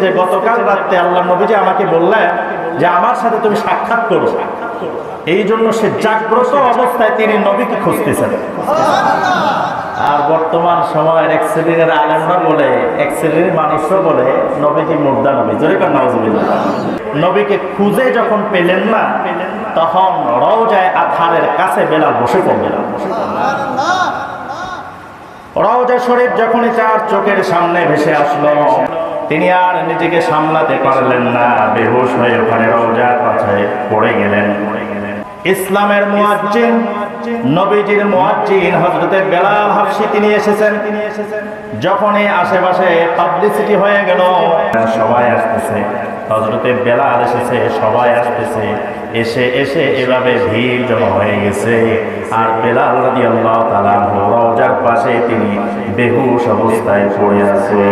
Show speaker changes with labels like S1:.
S1: যে গতকাল রাতে আল্লাহ নবীজি আমাকে বললেন যে আমার সাথে তুমি সাক্ষাৎ করো। এই জন্য সে জাগ্রত অবস্থায় তিনি নবীকে খুঁজতেছেন। আর বর্তমান সময়ের এক শ্রেণীর আলেমরা বলে, এক শ্রেণীর মানুষরা বলে নবীজি মুর্দা নবী। জোরে কর নাউজুবিল্লাহ। নবীকে খুঁজে যখন পেলেন না, তখন রওজায়ে আতহারের কাছে বেলাল বসে পড়লেন। রওজা শরীফ যখনই তার চোখের সামনে ভেসে আসলো, তিনি আর নিজেকে সামলাতে পারলেন না, বেহুশ হয়ে ওখানে রওজার কাছে পড়ে গেলেন। ইসলামের মুয়াজ্জিন, নবীজির মুয়াজ্জিন হযরতে বেলাল হাবশী তিনি এসেছেন। যখনই আশেপাশে পাবলিসিটি হয়ে গেল, সবাই আসতেছে, হযরতে বেলাল এসেছে, সবাই আসতেছে, এসে এসে এভাবে ভিড় জমা হয়ে গেছে। আর বেলাল রাদিয়াল্লাহু তাআলা রওজার পাশে তিনি বেহুশ অবস্থায় পড়ে আছে।